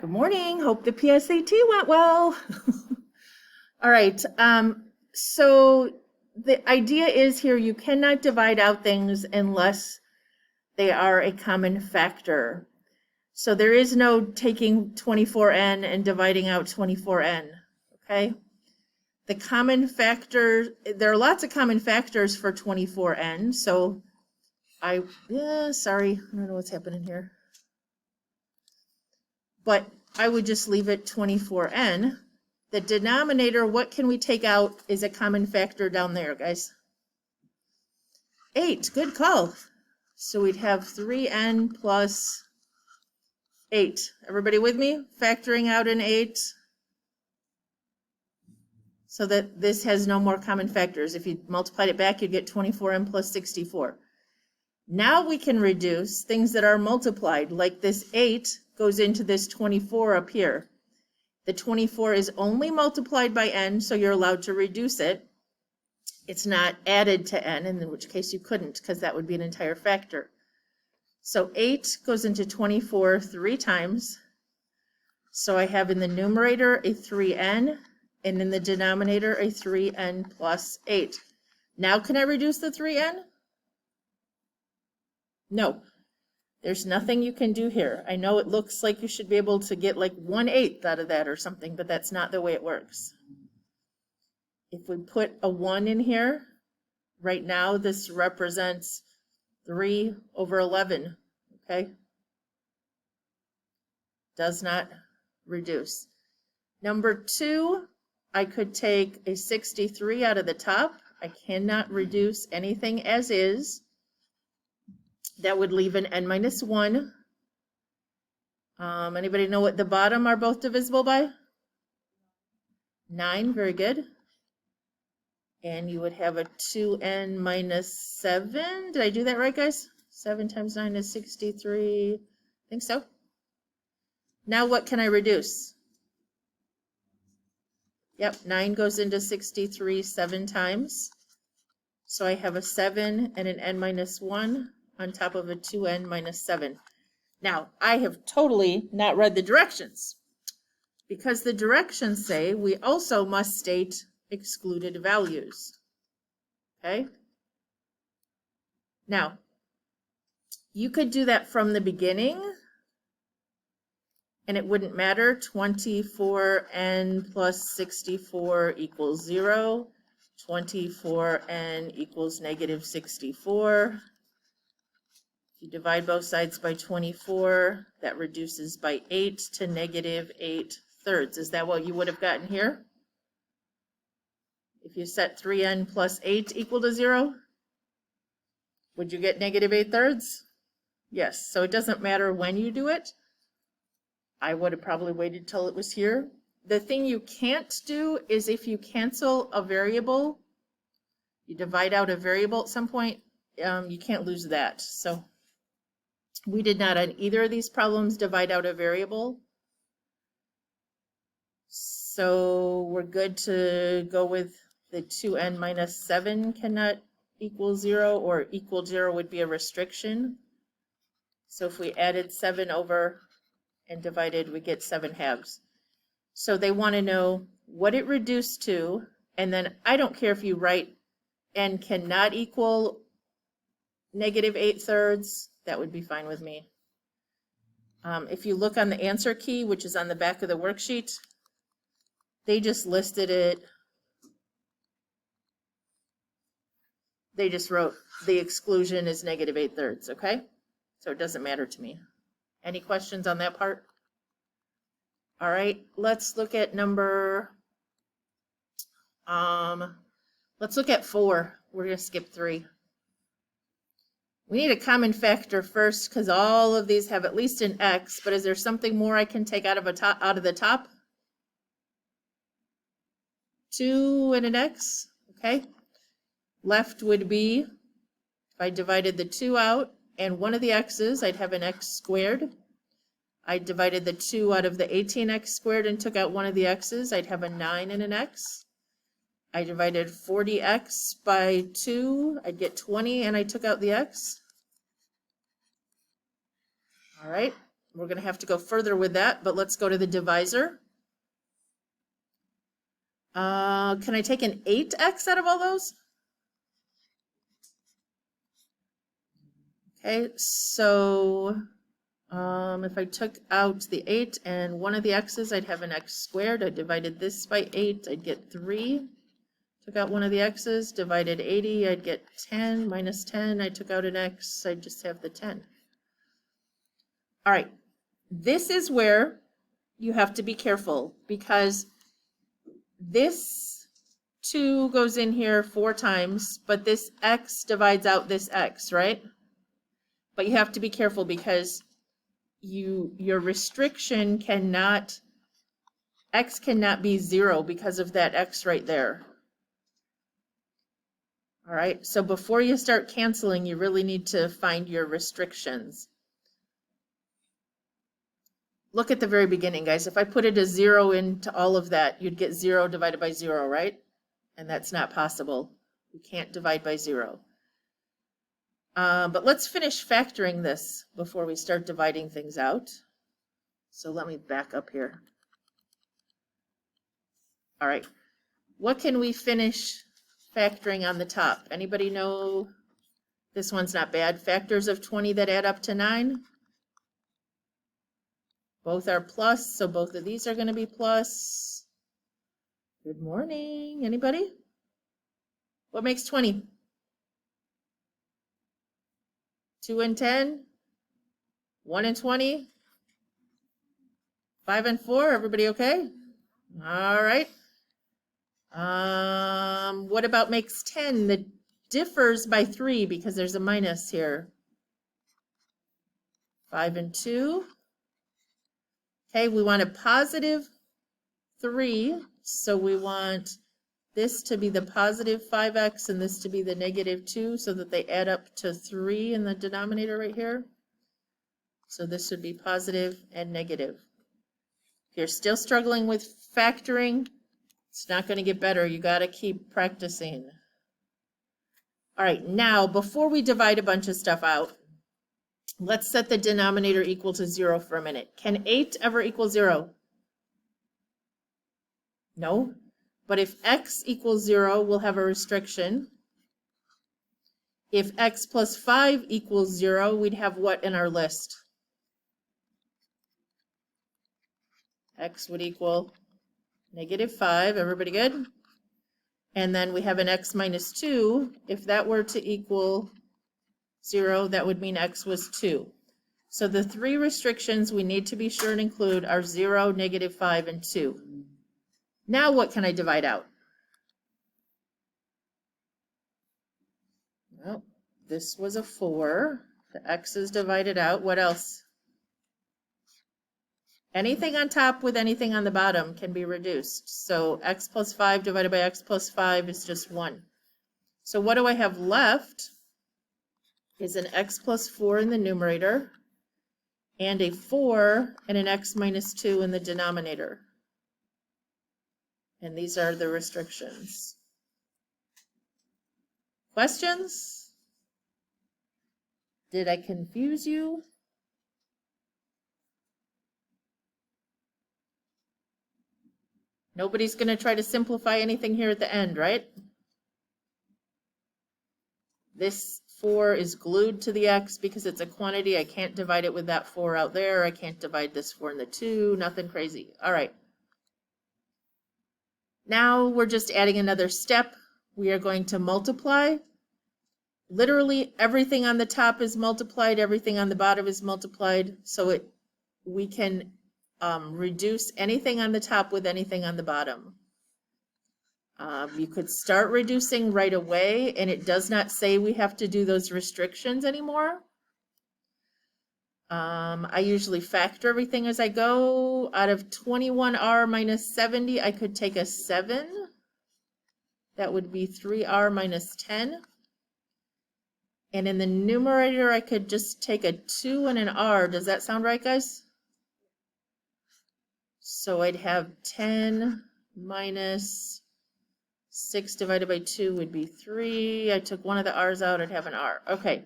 Good morning. Hope the PSAT went well. All right. So the idea is here you cannot divide out things unless they are a common factor. So there is no taking 24n and dividing out 24n. Okay. The common factor, there are lots of common factors for 24n. So sorry, I don't know what's happening here. But I would just leave it 24n. The denominator, what can we take out is a common factor down there, guys? 8, good call. So we'd have 3n plus 8. Everybody with me? Factoring out an 8 so that this has no more common factors. If you multiplied it back, you'd get 24n plus 64. Now we can reduce things that are multiplied, like this 8 goes into this 24 up here. The 24 is only multiplied by n, so you're allowed to reduce it. It's not added to n, in which case you couldn't, because that would be an entire factor. So 8 goes into 24 3 times. So I have in the numerator a 3n, and in the denominator a 3n plus 8. Now can I reduce the 3n? No. There's nothing you can do here. I know it looks like you should be able to get like 1/8 out of that or something, but that's not the way it works. If we put a 1 in here, right now this represents 3 over 11, okay? Does not reduce. Number 2, I could take a 63 out of the top. I cannot reduce anything as is. That would leave an n minus 1. Anybody know what the bottom are both divisible by? 9, very good. And you would have a 2n minus 7. Did I do that right, guys? 7 times 9 is 63. I think so. Now what can I reduce? Yep, 9 goes into 63 7 times. So I have a 7 and an n minus 1. On top of a 2n minus 7. Now, I have totally not read the directions because the directions say we also must state excluded values. Okay? Now, you could do that from the beginning and it wouldn't matter. 24n plus 64 equals 0. 24n equals negative 64. You divide both sides by 24, that reduces by 8 to negative 8/3. Is that what you would have gotten here? If you set 3n plus 8 equal to 0, would you get negative 8/3? Yes, so it doesn't matter when you do it. I would have probably waited till it was here. The thing you can't do is if you cancel a variable, you divide out a variable at some point, you can't lose that. So we did not on either of these problems divide out a variable. So we're good to go with the 2n minus 7 cannot equal 0, or equal 0 would be a restriction. So if we added 7 over and divided, we get 7/2. So they want to know what it reduced to, and then I don't care if you write n cannot equal negative 8/3. That would be fine with me. If you look on the answer key, which is on the back of the worksheet, they just listed it. They just wrote the exclusion is negative 8/3, okay? So it doesn't matter to me. Any questions on that part? All right, let's look at number, let's look at 4. We're gonna skip 3. We need a common factor first because all of these have at least an x, but is there something more I can take out of the top? 2 and an x, okay? Left would be, if I divided the 2 out and one of the x's, I'd have an x squared. I divided the 2 out of the 18x squared and took out one of the x's, I'd have a 9 and an x. I divided 40x by 2, I'd get 20, and I took out the x. All right, We're going to have to go further with that, but let's go to the divisor. Can I take an 8x out of all those? Okay, so if I took out the 8 and one of the x's, I'd have an x squared. I divided this by 8, I'd get 3. Took out one of the x's, divided 80, I'd get 10. Minus 10, I took out an x, I'd just have the 10. All right, this is where you have to be careful, because this 2 goes in here 4 times, but this x divides out this x, right? But you have to be careful because your restriction cannot, x cannot be 0 because of that x right there. All right, so before you start canceling, you really need to find your restrictions. Look at the very beginning, guys. If I put a 0 into all of that, you'd get 0 divided by 0, right? And that's not possible. You can't divide by 0. But let's finish factoring this before we start dividing things out. So let me back up here. All right, what can we finish factoring on the top? Anybody know? This one's not bad. Factors of 20 that add up to 9. Both are plus, so both of these are going to be plus. Good morning. Anybody? What makes 20? 2 and 10? 1 and 20? 5 and 4? Everybody okay? All right. What about makes 10? That differs by 3 because there's a minus here. 5 and 2. Okay, we want a positive 3, so we want this to be the positive 5x and this to be the negative 2, so that they add up to 3 in the denominator right here. So this would be positive and negative. If you're still struggling with factoring, it's not going to get better. You got to keep practicing. All right, now before we divide a bunch of stuff out, let's set the denominator equal to 0 for a minute. Can 8 ever equal 0? No. But if x equals 0, we'll have a restriction. If x plus 5 equals 0, we'd have what in our list? X would equal negative 5. Everybody good? And then we have an x minus 2. If that were to equal 0, that would mean x was 2. So the 3 restrictions we need to be sure and include are 0, negative 5, and 2. Now what can I divide out? Well, this was a 4. The x is divided out. What else? Anything on top with anything on the bottom can be reduced. So x plus 5 divided by x plus 5 is just 1. So what do I have left is an x plus 4 in the numerator and a 4 and an x minus 2 in the denominator. And these are the restrictions. Questions? Did I confuse you? Nobody's going to try to simplify anything here at the end, right? This 4 is glued to the x because it's a quantity. I can't divide it with that 4 out there. I can't divide this 4 and the 2. Nothing crazy. All right. Now we're just adding another step. We are going to multiply. Literally everything on the top is multiplied. Everything on the bottom is multiplied. So we can reduce anything on the top with anything on the bottom. You could start reducing right away, and it does not say we have to do those restrictions anymore. I usually factor everything as I go. Out of 21r minus 70, I could take a 7. That would be 3r minus 10. And in the numerator, I could just take a 2 and an r. Does that sound right, guys? So I'd have 10 minus 6 divided by 2 would be 3. I took one of the r's out, I'd have an r. Okay.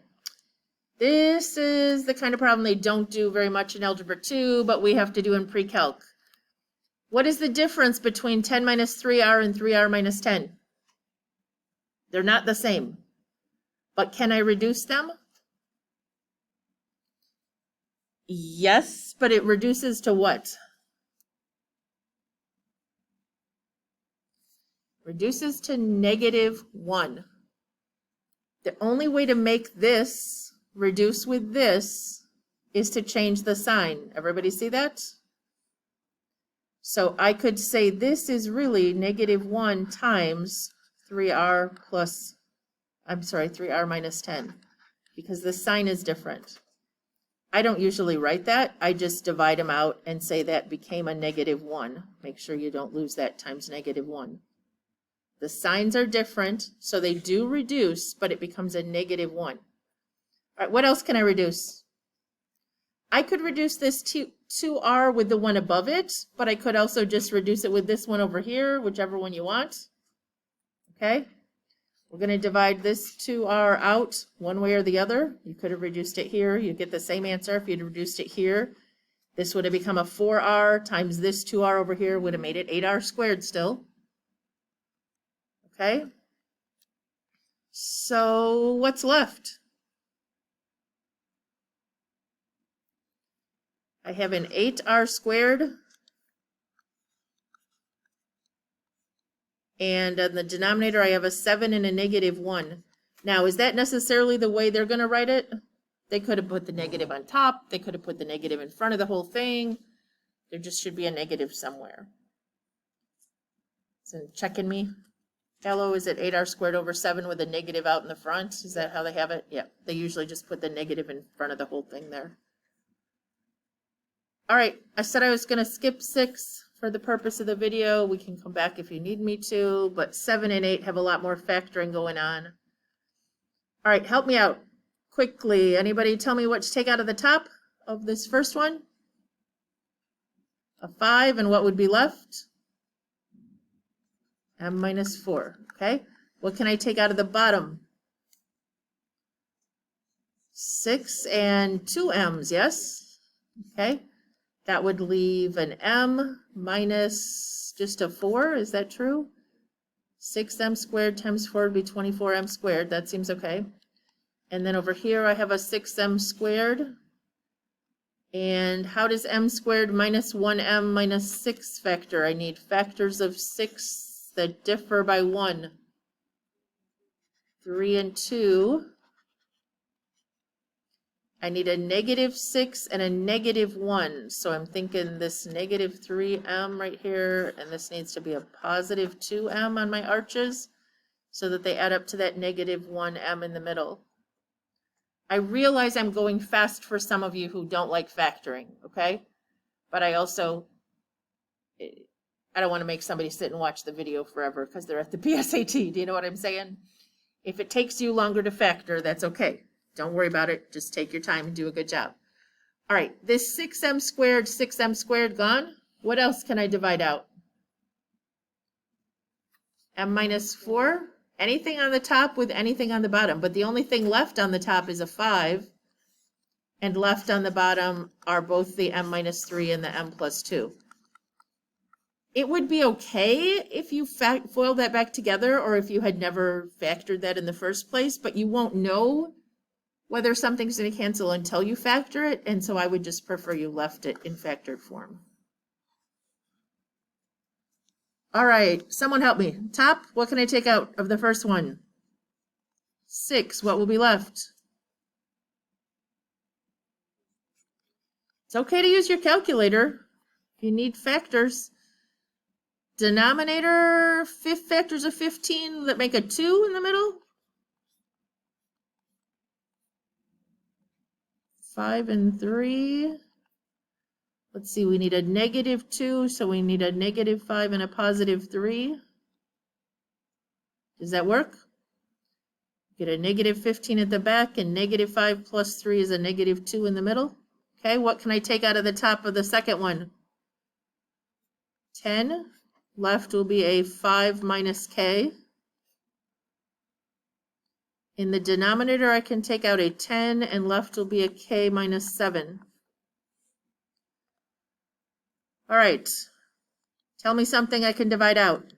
This is the kind of problem they don't do very much in Algebra 2, but we have to do in pre-calc. What is the difference between 10 minus 3r and 3r minus 10? They're not the same. But can I reduce them? Yes, but it reduces to what? Reduces to -1. The only way to make this reduce with this is to change the sign. Everybody see that? So I could say this is really -1 times 3r plus, I'm sorry, 3r minus 10, because the sign is different. I don't usually write that. I just divide them out and say that became a -1. Make sure you don't lose that times -1. The signs are different, so they do reduce, but it becomes a -1. All right, what else can I reduce? I could reduce this 2r with the one above it, but I could also just reduce it with this one over here, whichever one you want. Okay? We're going to divide this 2r out one way or the other. You could have reduced it here. You get the same answer if you'd reduced it here. This would have become a 4r times this 2r over here would have made it 8r squared still. Okay? So what's left? I have an 8r squared. And on the denominator, I have a 7 and a -1. Now, is that necessarily the way they're going to write it? They could have put the negative on top. They could have put the negative in front of the whole thing. There just should be a negative somewhere. So checking me. Hello, is it 8r squared over 7 with a negative out in the front? Is that how they have it? Yeah, they usually just put the negative in front of the whole thing there. All right, I said I was going to skip 6 for the purpose of the video. We can come back if you need me to, but 7 and 8 have a lot more factoring going on. All right, help me out quickly. Anybody tell me what to take out of the top of this first one? A 5, and what would be left? M minus 4, okay? What can I take out of the bottom? 6 and 2 m's, yes? Okay. That would leave an m minus just a 4. Is that true? 6m squared times 4 would be 24m squared. That seems okay. And then over here I have a 6m squared. And how does m squared minus 1m minus 6 factor? I need factors of 6 that differ by 1. 3 and 2. I need a -6 and a -1, so I'm thinking this -3m right here, and this needs to be a +2m on my arches, so that they add up to that -1m in the middle. I realize I'm going fast for some of you who don't like factoring, okay? But I also, I don't want to make somebody sit and watch the video forever because they're at the PSAT. Do you know what I'm saying? If it takes you longer to factor, that's okay. Don't worry about it. Just take your time and do a good job. All right, this 6m squared gone. What else can I divide out? M minus 4. Anything on the top with anything on the bottom. But the only thing left on the top is a 5. And left on the bottom are both the m minus 3 and the m plus 2. It would be okay if you FOIL that back together, or if you had never factored that in the first place, but you won't know whether something's going to cancel until you factor it, and so I would just prefer you left it in factored form. All right, someone help me. Top, what can I take out of the first one? 6, what will be left? It's okay to use your calculator if you need factors. Denominator, factors of 15 that make a 2 in the middle. 5 and 3. Let's see, we need a -2, so we need a -5 and a +3. Does that work? Get a -15 at the back, and -5 plus 3 is a -2 in the middle. Okay, what can I take out of the top of the second one? 10. Left will be a 5 minus k. In the denominator, I can take out a 10, and left will be a k minus 7. All right. Tell me something I can divide out.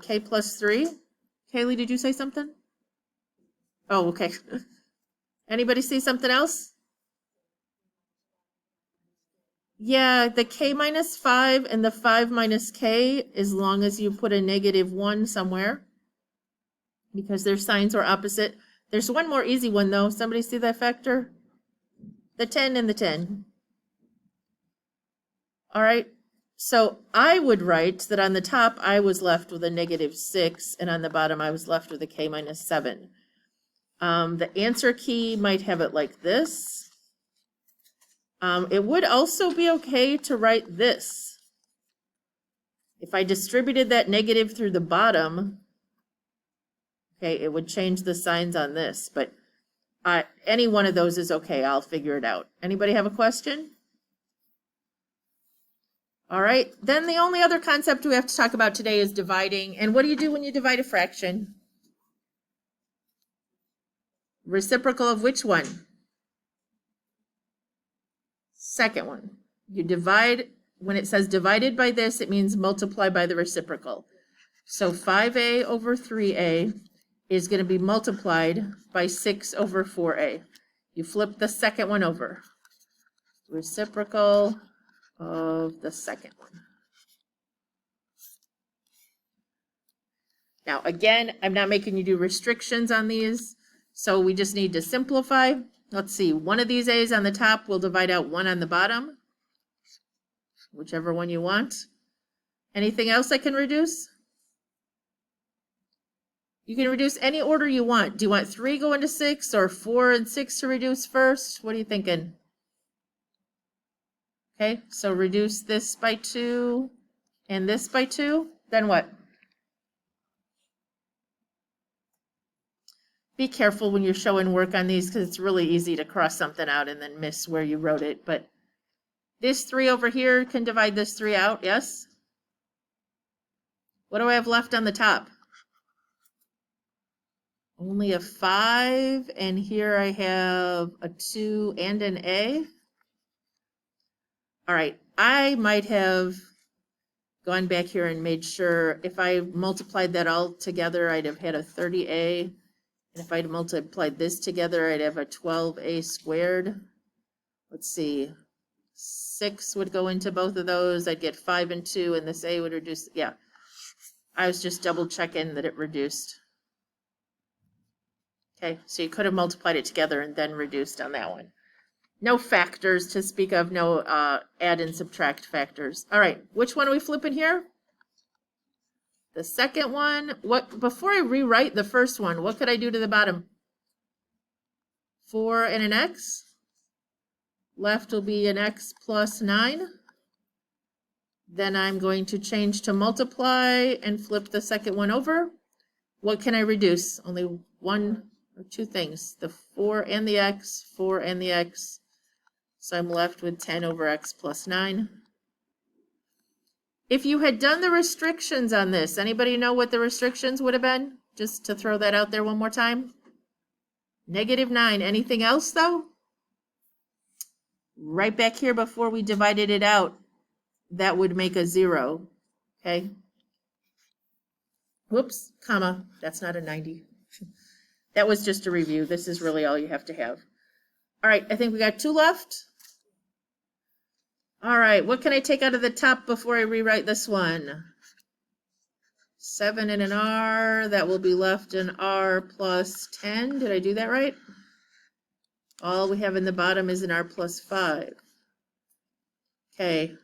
K plus 3. Kaylee, did you say something? Oh, okay. Anybody see something else? Yeah, the k minus 5 and the 5 minus k, as long as you put a -1 somewhere, because their signs are opposite. There's one more easy one, though. Somebody see that factor? The 10 and the 10. All right. So I would write that on the top, I was left with a -6, and on the bottom, I was left with a k minus 7. The answer key might have it like this. It would also be okay to write this. If I distributed that negative through the bottom, okay, it would change the signs on this, but any one of those is okay. I'll figure it out. Anybody have a question? All right, then the only other concept we have to talk about today is dividing. And what do you do when you divide a fraction? Reciprocal of which one? Second one. You divide, when it says divided by this, it means multiply by the reciprocal. So 5a over 3a is going to be multiplied by 6 over 4a. You flip the second one over. Reciprocal of the second one. Now, again, I'm not making you do restrictions on these, so we just need to simplify. Let's see, one of these a's on the top will divide out one on the bottom, whichever one you want. Anything else I can reduce? You can reduce any order you want. Do you want 3 go into 6 or 4 and 6 to reduce first? What are you thinking? Okay, so reduce this by 2 and this by 2. Then what? Be careful when you're showing work on these because it's really easy to cross something out and then miss where you wrote it. But this 3 over here can divide this 3 out, yes? What do I have left on the top? Only a 5, and here I have a 2 and an A. All right, I might have gone back here and made sure if I multiplied that all together, I'd have had a 30A. And if I'd multiplied this together, I'd have a 12A squared. Let's see, 6 would go into both of those. I'd get 5 and 2, and this A would reduce. Yeah, I was just double checking that it reduced. Okay, so you could have multiplied it together and then reduced on that one. No factors to speak of, no add and subtract factors. All right, which one are we flipping here? The second one. What, before I rewrite the first one, what could I do to the bottom? 4 and an x. Left will be an x plus 9. Then I'm going to change to multiply and flip the second one over. What can I reduce? Only one or two things. The 4 and the x, 4 and the x. So I'm left with 10 over x plus 9. If you had done the restrictions on this, anybody know what the restrictions would have been? Just to throw that out there one more time. -9. Anything else, though? Right back here before we divided it out, that would make a 0. Okay? Whoops, comma. That's not a 90. That was just a review. This is really all you have to have. All right, I think we got 2 left. All right, what can I take out of the top before I rewrite this one? 7 and an R, that will be left in R plus 10. Did I do that right? All we have in the bottom is an R plus 5. Okay.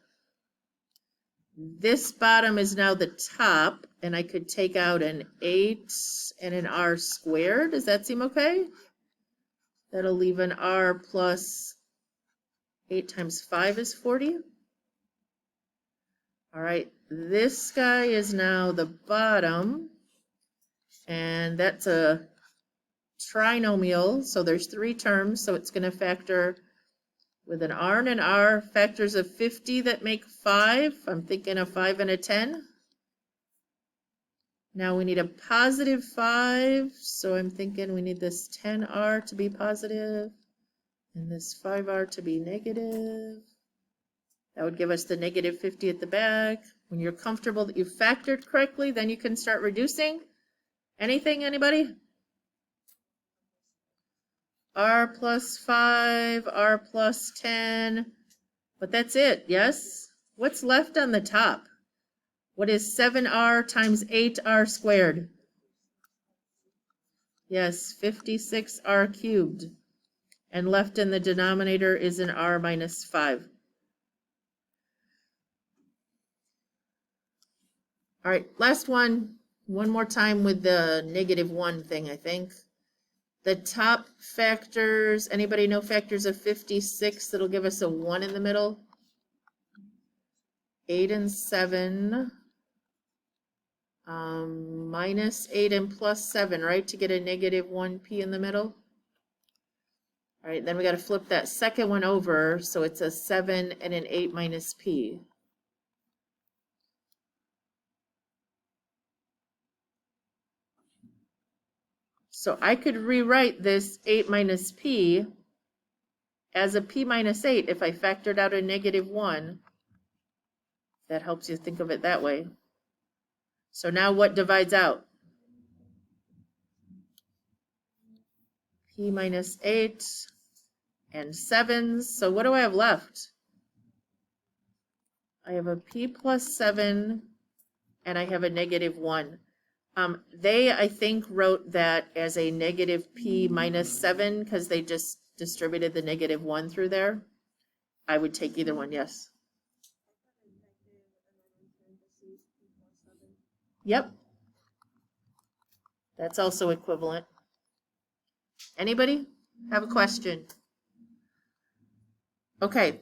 This bottom is now the top, and I could take out an 8 and an R squared. Does that seem okay? That'll leave an R plus 8 times 5 is 40. All right, this guy is now the bottom, and that's a trinomial, so there's 3 terms, so it's going to factor with an R and an R, factors of 50 that make 5. I'm thinking a 5 and a 10. Now we need a positive 5, so I'm thinking we need this 10r to be positive and this 5r to be negative. That would give us the negative 50 at the back. When you're comfortable that you've factored correctly, then you can start reducing. Anything, anybody? R plus 5, R plus 10, but that's it, yes? What's left on the top? What is 7r times 8r squared? Yes, 56r cubed. And left in the denominator is an r minus 5. All right, last one. One more time with the -1 thing, I think. The top factors, anybody know factors of 56 that'll give us a 1 in the middle? 8 and 7. Minus 8 and plus 7, right? To get a -1p in the middle. All right, then we got to flip that second one over, so it's a 7 and an 8 minus p. So I could rewrite this 8 minus p as a p minus 8 if I factored out a -1. That helps you think of it that way. So now what divides out? P minus 8 and 7s. So what do I have left? I have a p plus 7 and I have a -1. They, I think, wrote that as a negative p minus 7 because they just distributed the -1 through there. I would take either one, yes. Yep. That's also equivalent. Anybody have a question? Okay.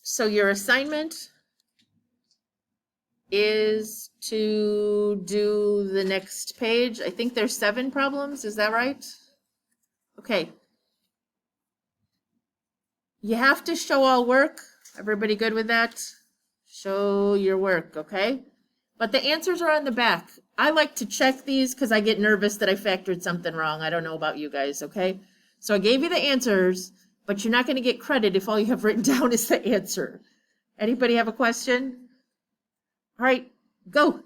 So your assignment is to do the next page. I think there's 7 problems. Is that right? Okay. You have to show all work. Everybody good with that? Show your work, okay? But the answers are on the back. I like to check these because I get nervous that I factored something wrong. I don't know about you guys, okay? So I gave you the answers, but you're not going to get credit if all you have written down is the answer. Anybody have a question? All right, go.